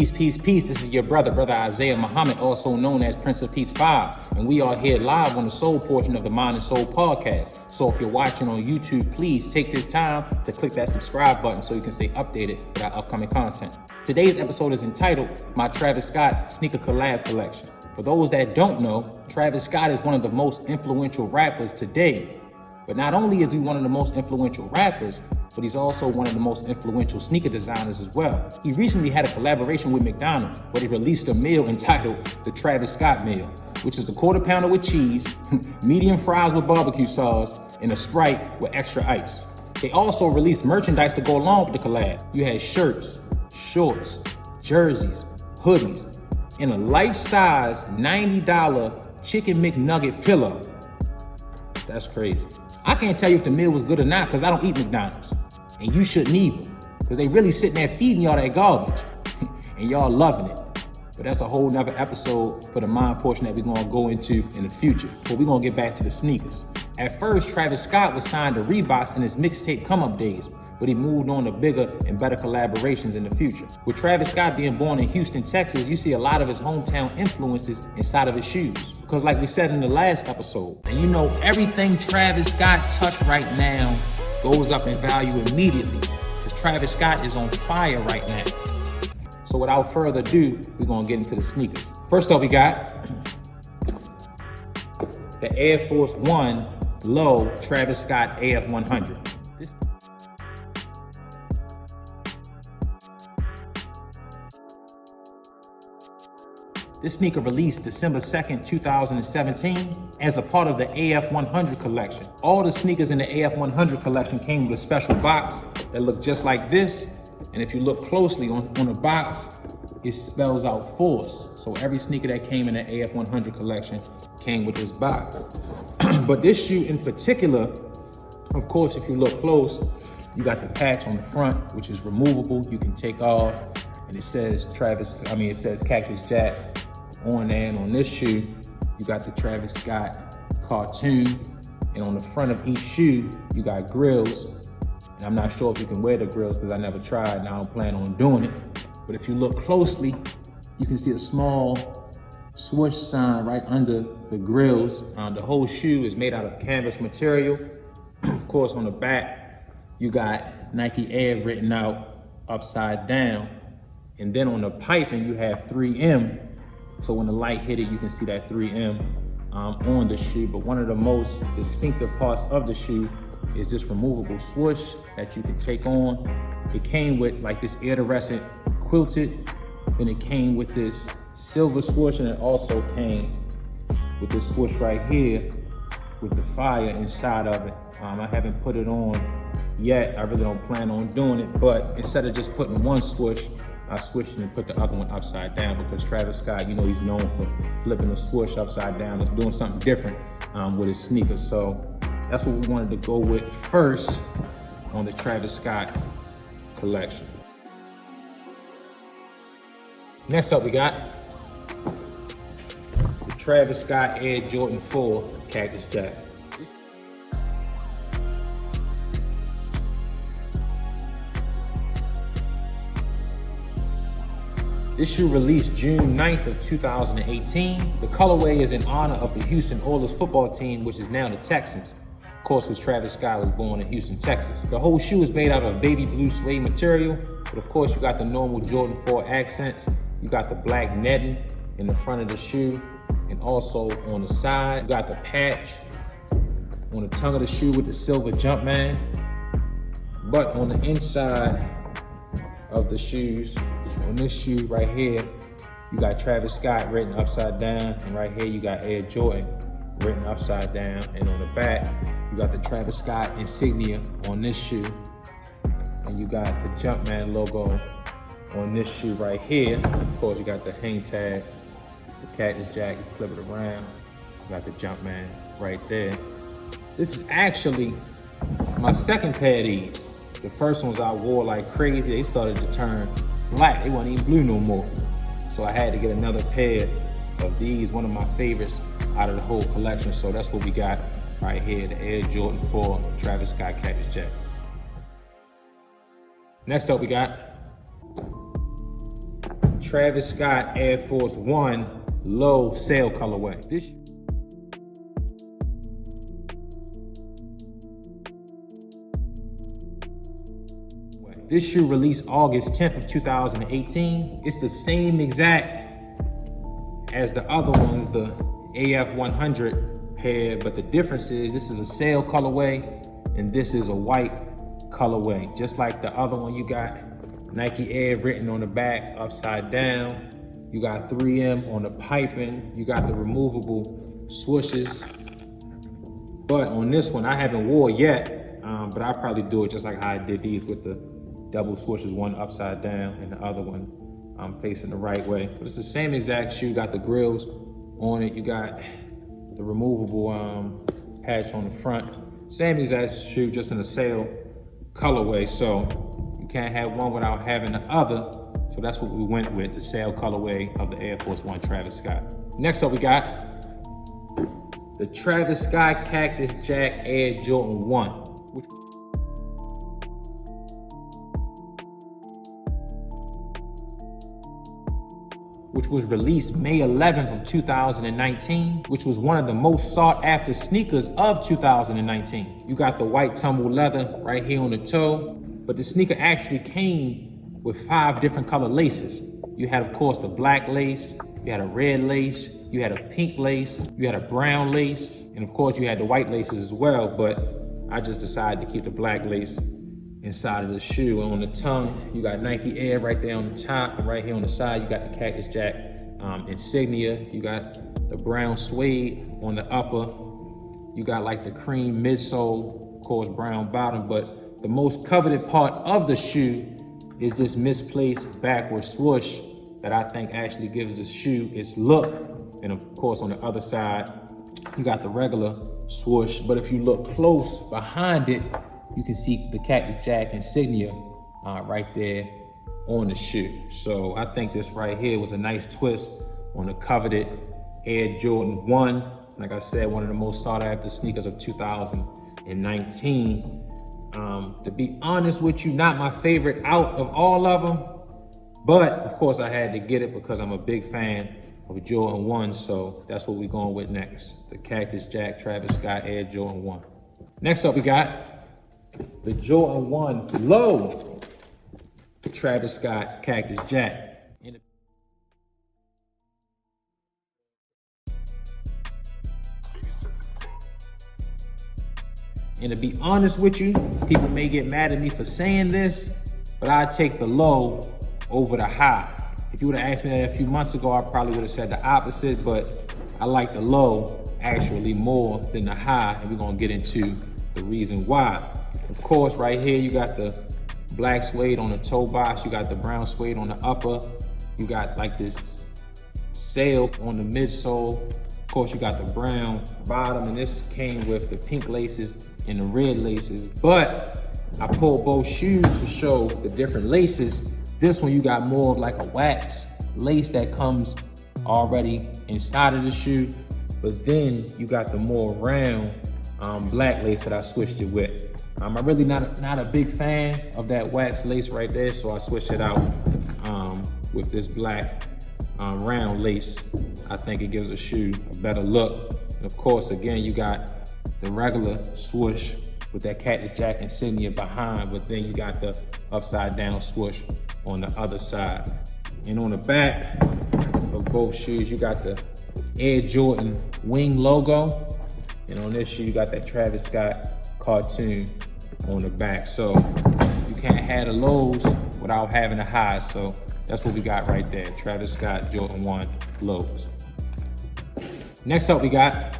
Peace, peace, peace. This is your brother Isaiah Muhammad, also known as Prince of Peace 5. And we are here live on the soul portion of the Mind and Soul podcast. So if you're watching on YouTube, please take this time to click that subscribe button so you can stay updated with our upcoming content. Today's episode is entitled My Travis Scott Sneaker Collab Collection. For those that don't know, Travis Scott is one of the most influential rappers today. But not only is he one of the most influential rappers, but he's also one of the most influential sneaker designers as well. He recently had a collaboration with McDonald's where he released a meal entitled the Travis Scott Meal, which is a quarter pounder with cheese, medium fries with barbecue sauce, and a Sprite with extra ice. They also released merchandise to go along with the collab. You had shirts, shorts, jerseys, hoodies, and a life-size $90 Chicken McNugget pillow. That's crazy. I can't tell you if the meal was good or not because I don't eat McDonald's. And you shouldn't either, because they really sitting there feeding y'all that garbage and y'all loving it. But that's a whole nother episode for the mind portion that we're gonna go into in the future. But we're gonna get back to the sneakers. At first, Travis Scott was signed to Reebok in his mixtape come-up days, but he moved on to bigger and better collaborations in the future. With Travis Scott being born in Houston, Texas, you see a lot of his hometown influences inside of his shoes. Because like we said in the last episode, and you know everything Travis Scott touched right now goes up in value immediately, because Travis Scott is on fire right now. So without further ado, we're gonna get into the sneakers. First up, we got the Air Force One Low Travis Scott AF100. This sneaker released December 2nd, 2017 as a part of the AF100 collection. All the sneakers in the AF100 collection came with a special box that looked just like this. And if you look closely on the box, it spells out force. So every sneaker that came in the AF100 collection came with this box. But this shoe in particular, of course, if you look close, you got the patch on the front, which is removable. You can take off, and it says Cactus Jack on there. And on this shoe, you got the Travis Scott cartoon. And on the front of each shoe, you got grills. And I'm not sure if you can wear the grills because I never tried and I don't plan on doing it. But if you look closely, you can see a small swoosh sign right under the grills. The whole shoe is made out of canvas material. Of course, on the back, you got Nike Air written out upside down. And then on the piping, you have 3M. So when the light hit it, you can see that 3M on the shoe. But one of the most distinctive parts of the shoe is this removable swoosh that you can take on. It came with like this iridescent quilted, then it came with this silver swoosh, and it also came with this swoosh right here with the fire inside of it. I haven't put it on yet. I really don't plan on doing it, but instead of just putting one swoosh, I switched and put the other one upside down because Travis Scott, you know, he's known for flipping the swoosh upside down and doing something different with his sneakers. So that's what we wanted to go with first on the Travis Scott collection. Next up, we got the Travis Scott Air Jordan 4 Cactus Jack. This shoe released June 9th of 2018. The colorway is in honor of the Houston Oilers football team, which is now the Texans. Of course, because Travis Scott was born in Houston, Texas. The whole shoe is made out of baby blue suede material, but of course you got the normal Jordan 4 accents. You got the black netting in the front of the shoe, and also on the side, you got the patch on the tongue of the shoe with the silver Jumpman. But on the inside of the shoes, on this shoe right here, you got Travis Scott written upside down, and right here you got Air Jordan written upside down, and on the back you got the Travis Scott insignia on this shoe, and you got the Jumpman logo on this shoe right here. Of course, you got the hang tag, the Cactus Jack, you flip it around, you got the Jumpman right there. This is actually my second pair of these. The first ones I wore like crazy. They started to turn black. They weren't even blue no more. So I had to get another pair of these, one of my favorites out of the whole collection. So that's what we got right here, the Air Jordan 4 Travis Scott Cactus Jack. Next up, we got Travis Scott Air Force One low sail colorway. This shoe released August 10th of 2018. It's the same exact as the other ones, the AF 100 pair, but the difference is this is a sail colorway and this is a white colorway. Just like the other one, you got Nike Air written on the back upside down. You got 3M on the piping. You got the removable swooshes. But on this one, I haven't wore yet, but I'll probably do it just like how I did these with the double swooshes, one upside down and the other one facing the right way. But it's the same exact shoe. Got the grills on it. You got the removable patch on the front. Same exact shoe, just in a sail colorway. So you can't have one without having the other. So that's what we went with, the sail colorway of the Air Force One Travis Scott. Next up, we got the Travis Scott Cactus Jack Air Jordan 1, which was released May 11th of 2019, which was one of the most sought after sneakers of 2019. You got the white tumble leather right here on the toe, but the sneaker actually came with 5 different color laces. You had, of course, the black lace, you had a red lace, you had a pink lace, you had a brown lace, and of course you had the white laces as well, but I just decided to keep the black lace inside of the shoe. And on the tongue, you got Nike Air right there on the top, and right here on the side, you got the Cactus Jack insignia. You got the brown suede on the upper. You got like the cream midsole, of course, brown bottom, but the most coveted part of the shoe is this misplaced backward swoosh that I think actually gives the shoe its look. And of course, on the other side, you got the regular swoosh, but if you look close behind it, you can see the Cactus Jack insignia right there on the shoe. So I think this right here was a nice twist on the coveted Air Jordan 1. Like I said, one of the most sought after sneakers of 2019. To be honest with you, not my favorite out of all of them, but of course I had to get it because I'm a big fan of Jordan 1, so that's what we're going with next. The Cactus Jack Travis Scott Air Jordan 1. Next up, we got the Jordan 1 low Travis Scott Cactus Jack. And to be honest with you, people may get mad at me for saying this, but I'd take the low over the high. If you would have asked me that a few months ago, I probably would have said the opposite, but I like the low actually more than the high, and we're gonna get into the reason why. Of course, right here, you got the black suede on the toe box, you got the brown suede on the upper, you got like this sail on the midsole. Of course, you got the brown bottom, and this came with the pink laces and the red laces, but I pulled both shoes to show the different laces. This one, you got more of like a wax lace that comes already inside of the shoe, but then you got the more round black lace that I switched it with. I'm really not a big fan of that wax lace right there, so I switched it out with this black round lace. I think it gives the shoe a better look. And of course, again, you got the regular swoosh with that Cactus Jack insignia behind, but then you got the upside down swoosh on the other side. And on the back of both shoes, you got the Air Jordan wing logo. And on this shoe, you got that Travis Scott cartoon on the back. So you can't have the lows without having the highs. So that's what we got right there, Travis Scott Jordan 1 lows. Next up, we got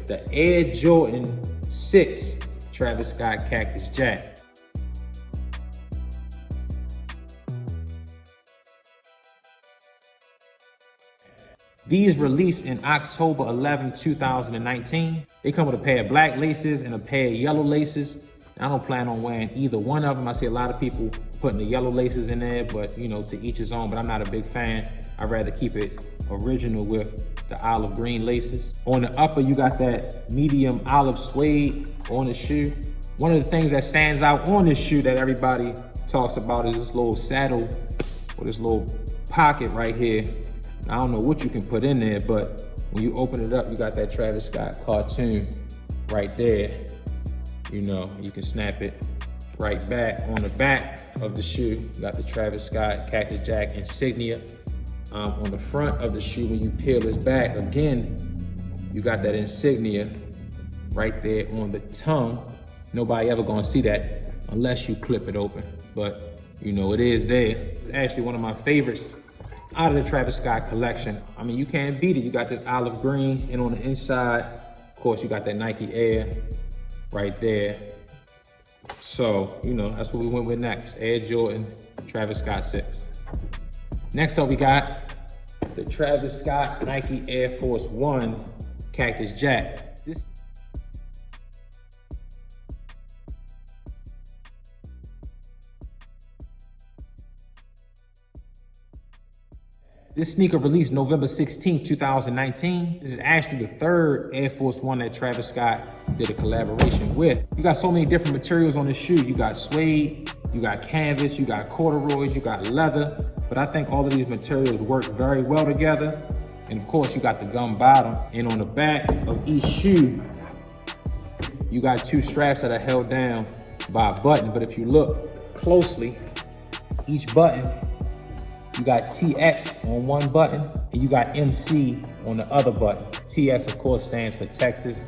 the Air Jordan 6 Travis Scott Cactus Jack. These released in October 11, 2019. They come with a pair of black laces and a pair of yellow laces. I don't plan on wearing either one of them. I see a lot of people putting the yellow laces in there, but you know, to each his own, but I'm not a big fan. I'd rather keep it original with the olive green laces. On the upper, you got that medium olive suede on the shoe. One of the things that stands out on this shoe that everybody talks about is this little saddle, or this little pocket right here. I don't know what you can put in there, but when you open it up, you got that Travis Scott cartoon right there. You know, you can snap it right back. On the back of the shoe, you got the Travis Scott Cactus Jack insignia. On the front of the shoe, when you peel this back, again, you got that insignia right there on the tongue. Nobody ever gonna see that unless you clip it open, but you know, it is there. It's actually one of my favorites out of the Travis Scott collection. I mean, you can't beat it. You got this olive green, and on the inside, of course, you got that Nike Air right there. So, you know, that's what we went with next. Air Jordan, Travis Scott 6. Next up, we got the Travis Scott Nike Air Force One Cactus Jack. This sneaker released November 16, 2019. This is actually the third Air Force One that Travis Scott did a collaboration with. You got so many different materials on this shoe. You got suede, you got canvas, you got corduroys, you got leather. But I think all of these materials work very well together. And of course, you got the gum bottom. And on the back of each shoe, you got two straps that are held down by a button. But if you look closely, each button, you got TX on one button and you got MC on the other button. TX, of course, stands for Texas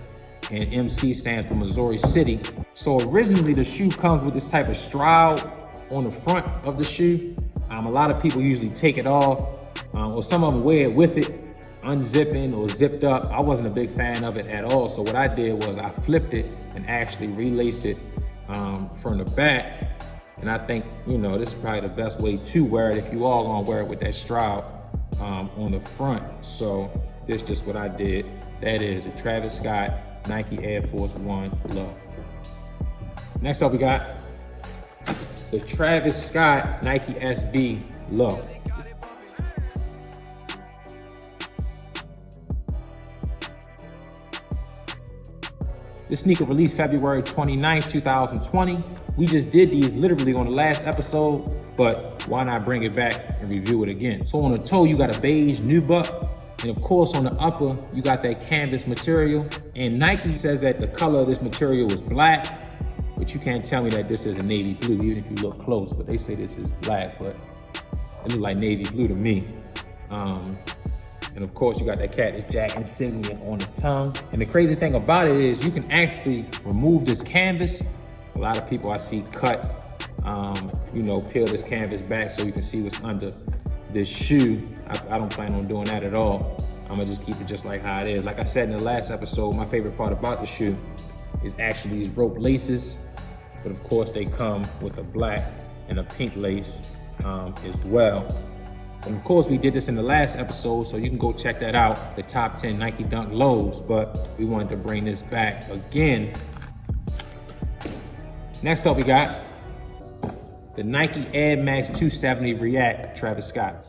and MC stands for Missouri City. So originally the shoe comes with this type of stroud on the front of the shoe. A lot of people usually take it off or some of them wear it with it, unzipping or zipped up. I wasn't a big fan of it at all. So what I did was I flipped it and actually relaced it from the back. And I think, you know, this is probably the best way to wear it if you all gonna wear it with that stroud on the front. So this is just what I did. That is a Travis Scott Nike Air Force One Low. Next up, we got the Travis Scott Nike SB Low. This sneaker released February 29th, 2020. We just did these literally on the last episode, but why not bring it back and review it again? So on the toe, you got a beige nubuck. And of course, on the upper, you got that canvas material. And Nike says that the color of this material is black, but you can't tell me that this is a navy blue, even if you look close, but they say this is black, but it looks like navy blue to me. And of course, you got that Cactus Jack insignia on the tongue. And the crazy thing about it is you can actually remove this canvas. A lot of people I see cut, you know, peel this canvas back so you can see what's under this shoe. I don't plan on doing that at all. I'm gonna just keep it just like how it is. Like I said in the last episode, my favorite part about the shoe is actually these rope laces. But of course, they come with a black and a pink lace as well. And of course, we did this in the last episode, so you can go check that out, the top 10 Nike Dunk lows, but we wanted to bring this back again. Next up, we got the Nike Air Max 270 React Travis Scott.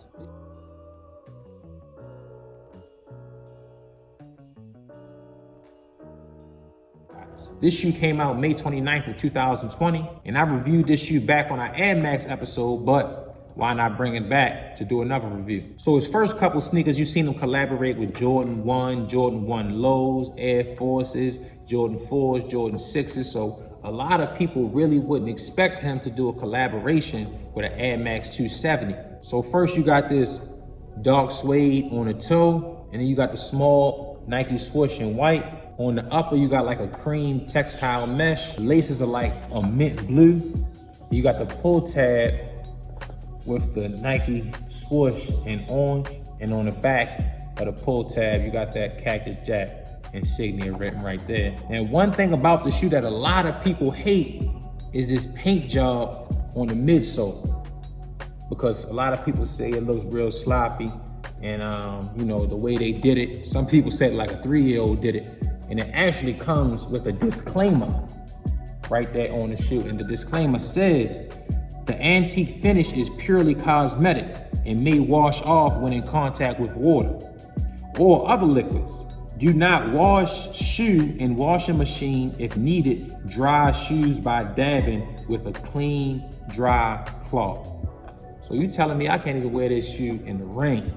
This shoe came out May 29th of 2020, and I reviewed this shoe back on our Air Max episode, but why not bring it back to do another review? So his first couple sneakers, you've seen him collaborate with Jordan 1, Jordan 1 lows, Air Forces, Jordan 4s, Jordan 6s. So a lot of people really wouldn't expect him to do a collaboration with an Air Max 270. So first you got this dark suede on the toe, and then you got the small Nike swoosh in white. On the upper, you got like a cream textile mesh. The laces are like a mint blue. You got the pull tab with the Nike swoosh in orange, and on the back of the pull tab, you got that Cactus Jack insignia written right there. And one thing about the shoe that a lot of people hate is this paint job on the midsole, because a lot of people say it looks real sloppy, and you know, the way they did it, some people said like a 3-year-old did it, and it actually comes with a disclaimer right there on the shoe. And the disclaimer says, the antique finish is purely cosmetic and may wash off when in contact with water or other liquids. Do not wash shoe in washing machine. If needed, dry shoes by dabbing with a clean, dry cloth. So you telling me I can't even wear this shoe in the rain?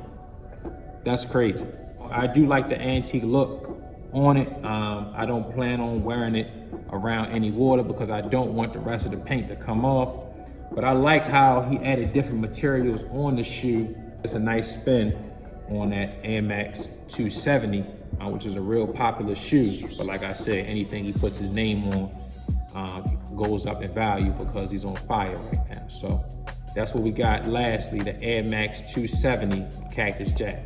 That's crazy. I do like the antique look on it. I don't plan on wearing it around any water because I don't want the rest of the paint to come off. But I like how he added different materials on the shoe. It's a nice spin on that Air Max 270, which is a real popular shoe. But like I said, anything he puts his name on goes up in value because he's on fire right now. So that's what we got. Lastly, the Air Max 270 Cactus Jack.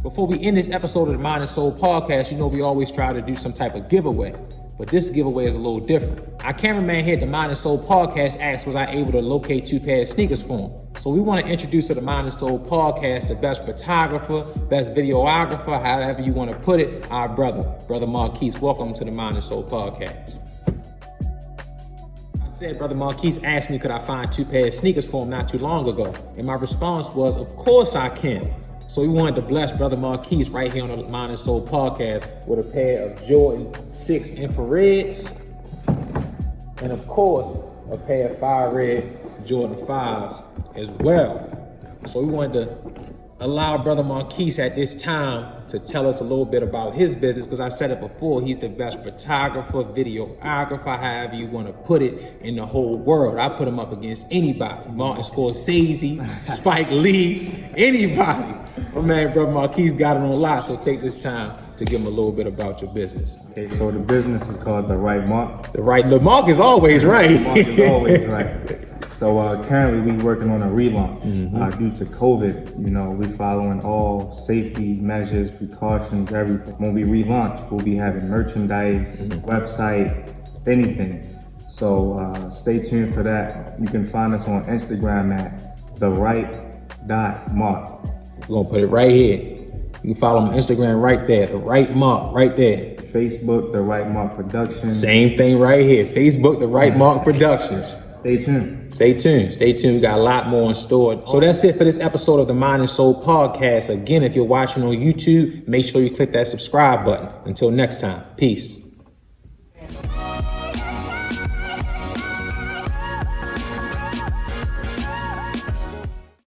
Before we end this episode of the Mind and Soul podcast, you know we always try to do some type of giveaway, but this giveaway is a little different. Our cameraman here at the Mind and Soul podcast asked, was I able to locate 2 pairs of sneakers for him? So we want to introduce to the Mind and Soul podcast the best photographer, best videographer, however you want to put it, our brother Marquise. Welcome to the Mind and Soul podcast. I said Brother Marquise asked me could I find 2 pairs of sneakers for him not too long ago, and my response was, of course I can. So we wanted to bless Brother Marquise right here on the Mind and Soul podcast with a pair of Jordan 6 infrareds, and of course, a pair of fire red Jordan 5s as well. So we wanted to allow Brother Marquise at this time to tell us a little bit about his business, because I said it before, he's the best photographer, videographer, however you want to put it, in the whole world. I put him up against anybody. Martin Scorsese, Spike Lee, anybody. My man, Brother Marquise got it on lock, so take this time to give him a little bit about your business. Okay, so the business is called The Right Mark. The mark is always right. The mark is always right. So currently we working on a relaunch. Due to COVID, you know, we following all safety measures, precautions, everything. When we relaunch, we'll be having merchandise, website, anything. So stay tuned for that. You can find us on Instagram at the_right.mark. We're gonna put it right here. You can follow him on Instagram right there, The Right Mark, right there. Facebook, The Right Mark Productions. Same thing right here. Facebook, The Right Mark Productions. Stay tuned. Stay tuned. Stay tuned. We got a lot more in store. So that's it for this episode of the Mind and Soul podcast. Again, if you're watching on YouTube, make sure you click that subscribe button. Until next time, peace.